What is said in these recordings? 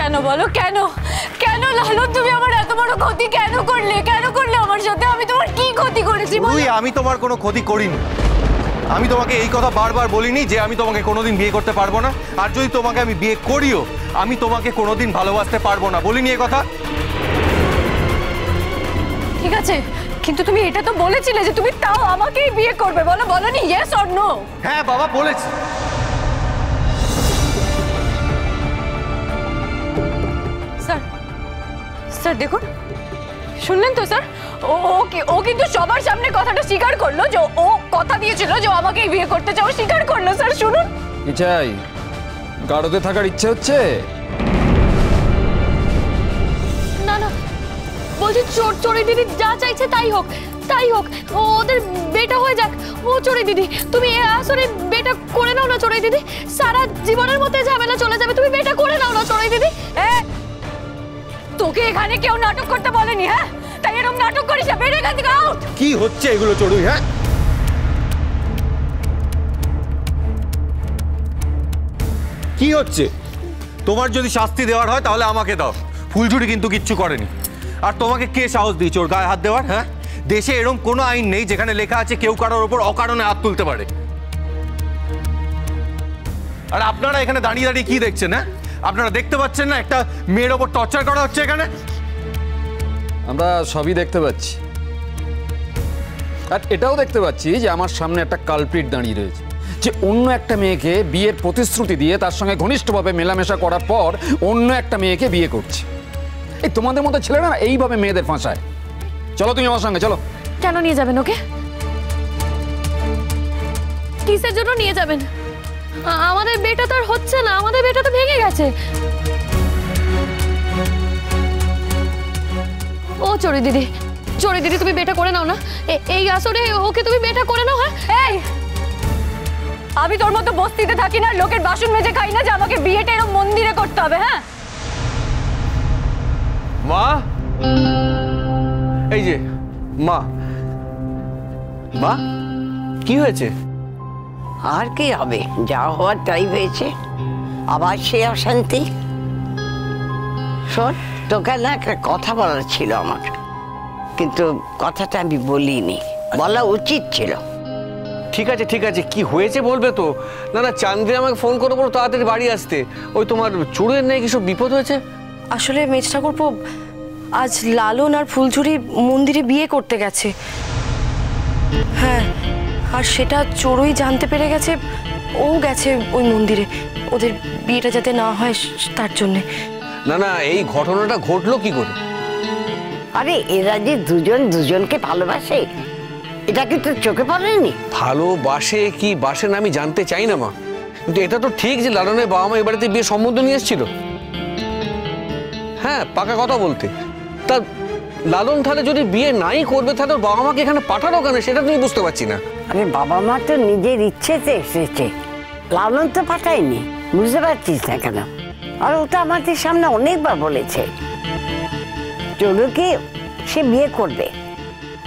কেন বলো, কেন কেন লালন তুমি আমার এত বড় ক্ষতি কেন করলে? কেন করলে আমার সাথে? আমি তোমার কি ক্ষতি করেছি? আমি তোমার কোনো ক্ষতি করিনি। আমি তোমাকে এই কথা বারবার বলিনি যে আমি তোমাকে কোনোদিন বিয়ে করতে পারবো না, আর যদি তোমাকে আমি বিয়ে করিও আমি তোমাকে কোনোদিন ভালোবাসতে পারবো না, বলিনি এই কথা? ঠিক আছে, কিন্তু তুমি এটা তো বলেছিলে যে তুমি তাও আমাকেই বিয়ে করবে, বলো, বলনি ইয়েস অর নো? হ্যাঁ বাবা, বলেছি। স্যার, স্যার দেখুন, শুনলেন তো স্যার? ও কিন্তু সবার সামনে কথাটা স্বীকার করলো যে ও কথা দিয়েছিল যে আমাকেই বিয়ে করতে চাও, স্বীকার করলো। স্যার শুনুন। কি চাই? গাড়োতে থাকার ইচ্ছে হচ্ছে? না না, বলছি চোরি দিদি যা চাইছে তাই হোক, তাই হোক, ওদের বেটা হয়ে যাক। ও চোরি দিদি, তুমি আসলে বেটা করে নাও না চোরি দিদি, সারা জীবনের মধ্যে ঝামেলা চলে যাবে। তুমি বেটা করে নাও না চোরি দিদি। তোকে এখানে কেউ নাটক করতে বলেনি, হ্যাঁ? তাই এরকম নাটক করিস না, বের এখান থেকে আউট। কি হচ্ছে এগুলো চড়ুই? হ্যাঁ, কি হচ্ছে? তোমার যদি শাস্তি দেওয়ার হয় তাহলে আমাকে দাও। ফুলঝুরি কিন্তু কিচ্ছু করেনি। আর তোমাকে কে সাহস দিয়েছে ওর গায়ে হাত দেওয়ার? হ্যাঁ, দেশে এরকম কোনো আইন নেই যেখানে লেখা আছে কেউ কারোর ওপর অকারণে হাত তুলতে পারে। আর আপনারা এখানে দাঁড়িয়ে দাঁড়িয়ে কি দেখছেন? হ্যাঁ, আপনারা দেখতে পাচ্ছেন না একটা মেয়ের ওপর টর্চার করা হচ্ছে এখানে? আমরা সবই দেখতে পাচ্ছি, আর এটাও দেখতে পাচ্ছি যে আমার সামনে একটা কালপ্রিট দাঁড়িয়ে রয়েছে, যে অন্য একটা মেয়েকে বিয়ের প্রতিশ্রুতি দিয়ে তার সঙ্গে ঘনিষ্ঠভাবে মেলামেশা করার পর অন্য একটা মেয়েকে বিয়ে করছে। এই তোমাদের মতো ছেলেরা না এইভাবে মেয়েদের ফাঁসায়। চলো তুমি আমার সঙ্গে চলো। কেন নিয়ে যাবেন ওকে? কিসের জন্য নিয়ে যাবেন? আমাদের বেটা তো আর হচ্ছে না, আমাদের বেটা তো ভেঙে গেছে। ও চোরি দিদি, চোরি দিদি তুমি বেটা করে নাও না, এই আসরে ওকে তুমি বেটা করে নাও। হ্যাঁ, এই আমি তোর মতো বস্তিতে থাকি না, লোকের বাসন মেজে খাই না যে আমাকে বিয়েটা এরকম মন্দিরে করতে হবে। হ্যাঁ মা, এই যে মা, মা কি হয়েছে? আর কি হবে, যা হওয়ার তাই হয়েছে। আবার সে অশান্তি। শোন, তোকে না একটা কথা বলার ছিল আমার, কিন্তু কথাটা আমি বলিনি, বলা উচিত ছিল। ঠিক আছে ঠিক আছে, কি হয়েছে বলবে তো? না না, চাঁদনি আমাকে ফোন করে বলো তাড়াতাড়ি বাড়ি আসতে। ওই তোমার চোরের নেই কিছু বিপদ হয়েছে? আসলে মেজ ঠাকুরপো, আজ লালন আর ফুলঝুরি মন্দিরে বিয়ে করতে গেছে। হ্যাঁ, আর সেটা চোরই জানতে পেরে গেছে। ও গেছে ওই মন্দিরে ওদের বিয়েটা যাতে না হয় তার জন্যে। না না, এই ঘটনাটা ঘটলো কি করে? আরে এরা যে দুজন দুজনকে ভালোবাসে, এটা কি তোর চোখে পড়েনি? ভালোবাসে কি বাসে না আমি জানতে চাই না মা, কিন্তু এটা তো ঠিক যে লালনের বাবা মা এ বাড়িতে বিয়ে সম্বন্ধ নিয়ে এসেছিল। হ্যাঁ, পাকা কথা বলতে। তা লালন তাহলে যদি বিয়ে নাই করবে তাহলে ওর বাবা মাকে এখানে পাঠানো কেন, সেটা তুমি বুঝতে পারছি না। আরে বাবা মা তো নিজের ইচ্ছেতে এসেছে, লালন তো পাঠায়নি, বুঝতে পারছিস না কেন? আর ওটা আমাদের সামনে অনেকবার বলেছে চলুকে সে বিয়ে করবে,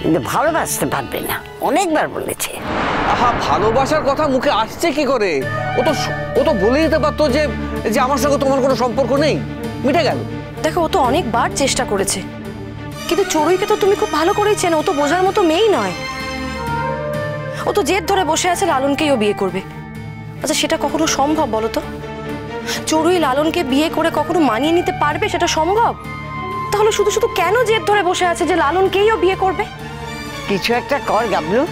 কিন্তু ভালোবাসতে পারবে না, অনেকবার বলেছে। আহা, ভালোবাসার কথা মুখে আসছে কি করে? ও তো বলে দিতে পারতো যে যে আমার সঙ্গে তোমার কোনো সম্পর্ক নেই, মিটে গেল। দেখো, ও তো অনেকবার চেষ্টা করেছে, কিন্তু চড়ুইকে তো তুমি খুব ভালো করেই চেনো। ও তো বোঝার মতো মেয়েই নয়। ও তো জেদ ধরে বসে আছে লালনকেই ও বিয়ে করবে। আচ্ছা, সেটা কখনো সম্ভব বলো তো? চড়ুই লালনকে বিয়ে করে কখনো মানিয়ে নিতে পারবে? সেটা সম্ভব? তাহলে শুধু শুধু কেন জেদ ধরে বসে আছে যে লালনকেই ও বিয়ে করবে? কিছু একটা কর গাবলু,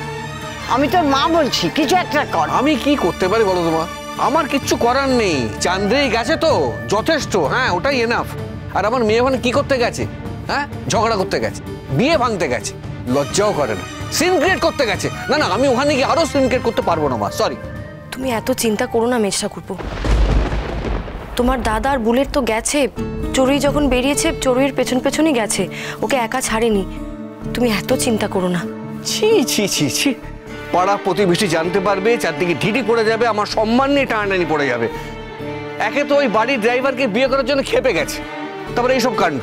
আমি তোর মা বলছি, কিছু একটা কর। আমি কি করতে পারি বলো তোমার? আমার কিচ্ছু করার নেই, চাঁদনি গেছে তো যথেষ্ট। হ্যাঁ, ওটাই এনাফ। আর আমার মেয়ে ওখানে কি করতে গেছে? হ্যাঁ, ঝগড়া করতে গেছে, বিয়ে ভাঙতে গেছে, লজ্জাও করে না, সিন ক্রিয়েট করতে গেছে। না না, আমি ওখানে গিয়ে আরো সিন ক্রিয়েট করতে পারবো না মা, সরি। তুমি এত চিন্তা করো না মেজ ঠাকুরপো। তোমার দাদা আর বুলেট তো গেছে, চড়ুই যখন বেরিয়েছে চড়ুইয়ের পেছন পেছনই গেছে, ওকে একা ছাড়েনি। তুমি এত চিন্তা করো না। ছি ছি ছি ছি, পাড়া প্রতিবেশী জানতে পারবে, চারদিকে ঢিঢি পড়ে যাবে, আমার সম্মান নিয়ে টানাটানি পড়ে যাবে। একে তো ওই বাড়ির ড্রাইভারকে বিয়ে করার জন্য খেপে গেছে, তারপরে এইসব কাণ্ড।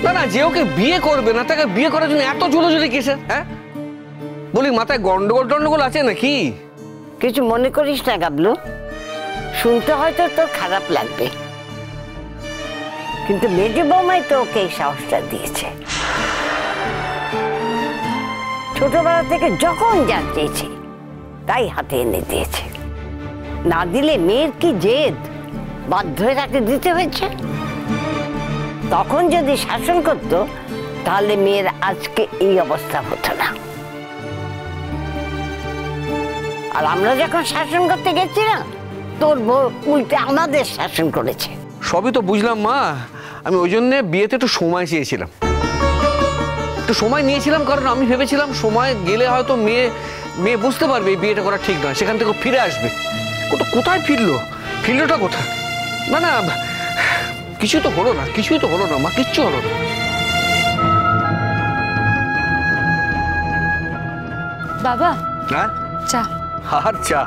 না না, যে ওকে বিয়ে করবে না তাকে বিয়ে করার জন্য এত জুলোজুলি কিসের? হ্যাঁ, বলি মাথায় গন্ডগোল টন্ডগোল আছে নাকি? কিছু মনে করিস না গাবলু, শুনতে হয়তো তোর খারাপ লাগবে, কিন্তু মেজো বৌমাই তো ওকে এই সাহসটা দিয়েছে। ছোটবেলা থেকে যখন যা চেয়েছে তাই হাতে এনে দিয়েছে। না দিলে মেয়ের কি জেদ, বাধ্য হয়ে তাকে দিতে হয়েছে। তখন যদি শাসন করত তাহলে মেয়ের আজকে এই অবস্থা হতো না। আর আমরা যখন শাসন করতে গেছি না, তোর বউ উল্টে আমাদের শাসন করেছে। সবই তো বুঝলাম মা, আমি ওই জন্যে বিয়েতে একটু সময় চেয়েছিলাম, একটু সময় নিয়েছিলাম, কারণ আমি ভেবেছিলাম সময় গেলে হয়তো মেয়ে বুঝতে পারবে এই বিয়েটা করা ঠিক নয়, সেখান থেকে ফিরে আসবে। ওটা কোথায় ফিরলোটা কোথায়? না না, কিছুই তো হলো না মা, কিচ্ছু হলো না। বাবা হ্যাঁ, চা। আর চা?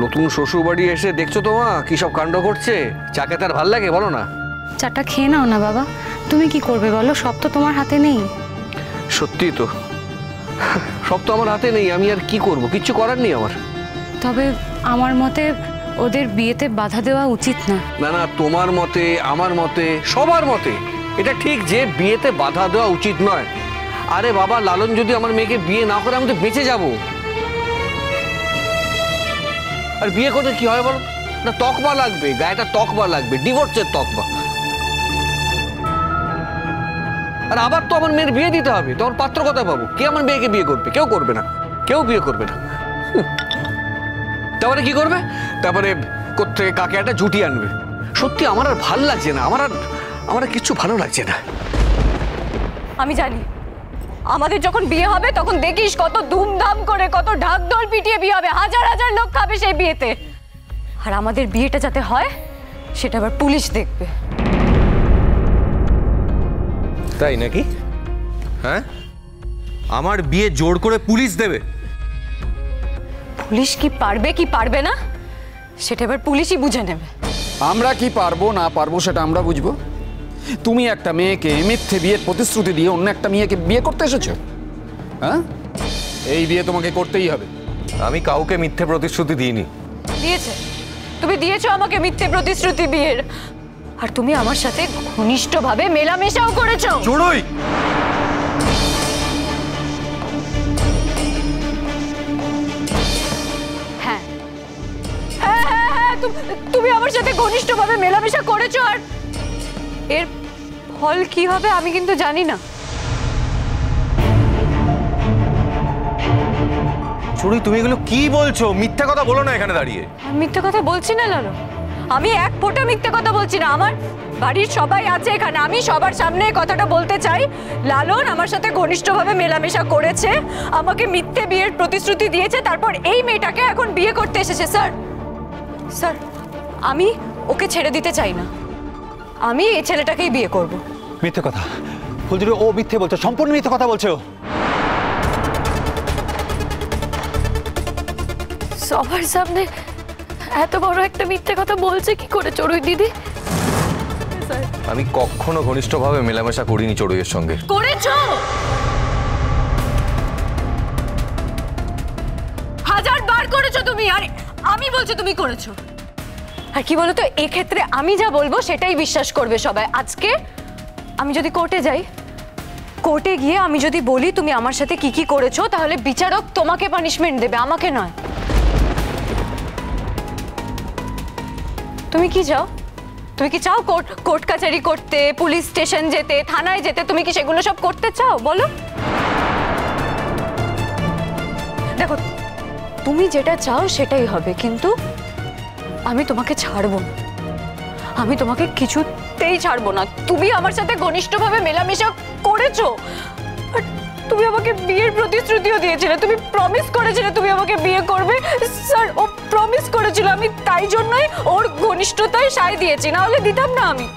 নতুন শ্বশুর বাড়ি এসে দেখছো তো মা কি সব কাণ্ড করছে। চাকে তার ভাল লাগে বলো না? চাটা খেয়ে নাও না বাবা, তুমি কি করবে বলো, সব তো তোমার হাতে নেই। সত্যি তো, সব তো আমার হাতে নেই, আমি আর কি করব, কিচ্ছু করার নেই আমার। তবে আমার মতে ওদের বিয়েতে বাধা দেওয়া উচিত না। না না, তোমার মতে, আমার মতে, সবার মতে এটা ঠিক যে বিয়েতে বাধা দেওয়া উচিত নয়। আরে বাবা, লালন যদি আমার মেয়েকে বিয়ে না করে আমি তো বেঁচে যাব। আর বিয়ে করতে কি হয় বলো না, তকমা লাগবে, গায়েটা তকমা লাগবে, ডিভোর্সের তকমা। আর আবার তো আমার মেয়ের বিয়ে দিতে হবে, তখন পাত্র কথা পাবো। কে আমার মেয়েকে বিয়ে করবে? কেউ করবে না, কেউ বিয়ে করবে না। তারপরে কি করবে? তারপরে কোত্থেকে কাকে একটা জুটি আনবে। সত্যি আমার আর ভাল লাগছে না, আমার আর কিচ্ছু ভালো লাগছে না। আমি জানি আমাদের যখন বিয়ে হবে তখন দেখিস কত ধুমধাম করে, কত ঢাকঢোল পিটিয়ে বিয়ে হবে, হাজার হাজার লোক খাবে সেই বিয়েতে। আর আমাদের বিয়েটা যাতে হয় সেটা আবার পুলিশ দেখবে। তাই নাকি? হ্যাঁ, আমার বিয়ে জোর করে পুলিশ দেবে? পুলিশ কি পারবে কি পারবে না সেটা এবার পুলিশই বুঝে নেবে। আমরা কি পারবো না পারবো সেটা আমরা বুঝবো। তুমি একটা মেয়েকে মিথ্যে বিয়ের প্রতিশ্রুতি দিয়ে অন্য একটা মেয়েকে বিয়ে করতে এসেছো। হ্যাঁ, এই বিয়ে তোমাকে করতেই হবে। আমি কাউকে মিথ্যে প্রতিশ্রুতি দিইনি। দিয়েছে, তুমি দিয়েছো আমাকে মিথ্যে প্রতিশ্রুতি বিয়ের। আর তুমি আমার সাথে ঘনিষ্ঠভাবে মেলামেশাও করেছো। চড়ুই, হ্যাঁ হ্যাঁ হ্যাঁ হ্যাঁ, তুমি আমার সাথে ঘনিষ্ঠভাবে মেলামেশা করেছো। আর এর ফল কি হবে আমি কিন্তু জানি না। চড়ুই, তুমি এগুলো কি বলছো? মিথ্যা কথা বলো না এখানে দাঁড়িয়ে। আমি মিথ্যে কথা বলছি না লালন, আমি এক ফোঁটা মিথ্যে কথা বলছি না। আমার বাড়ির সবাই আছে এখানে, আমি সবার সামনে কথাটা বলতে চাই। লালন আমার সাথে ঘনিষ্ঠভাবে মেলামেশা করেছে, আমাকে মিথ্যে বিয়ের প্রতিশ্রুতি দিয়েছে, তারপর এই মেয়েটাকে এখন বিয়ে করতে এসেছে। স্যার আমি ওকে ছেড়ে দিতে চাই না, আমি এই ছেলেটাকেই বিয়ে করব। মিথ্যে কথা ফুলঝুরি, ও মিথ্যে বলছে, সম্পূর্ণ মিথ্যে কথা বলছে ও। সবার সামনে এত বড় একটা মিথ্যে কথা বলছে কি করে চড়ুই দিদি? আমি কখনো ঘনিষ্ঠভাবে মেলামেশা করিনি চড়ুইয়ের সঙ্গে। করেছো, হাজার বার করেছো তুমি। আর আমি বলছি তুমি করেছো। আর কি বলতো, এক্ষেত্রে আমি যা বলবো সেটাই বিশ্বাস করবে সবাই। আজকে আমি যদি কোর্টে যাই, কোর্টে গিয়ে আমি যদি বলি তুমি আমার সাথে কি কি করেছো, তাহলে বিচারক তোমাকে পানিশমেন্ট দেবে, আমাকে নয়। তুমি কি চাও? তুমি কি চাও কোর্ট কাচারি করতে, পুলিশ স্টেশন যেতে, থানায় যেতে? তুমি কি সেগুলো সব করতে চাও বলো? দেখো, তুমি যেটা চাও সেটাই হবে, কিন্তু আমি তোমাকে ছাড়বো না, আমি তোমাকে কিছুতেই ছাড়বো না। তুমি আমার সাথে ঘনিষ্ঠভাবে মেলামেশা করেছো, আর তুমি আমাকে বিয়ের প্রতিশ্রুতিও দিয়েছিলে, তুমি প্রমিস করেছিলে তুমি আমাকে বিয়ে করবে। স্যার, ও প্রমিস করেছিল, আমি তাই জন্যই ওর ঘনিষ্ঠতায় সায় দিয়েছি, না হলে দিতাম না আমি।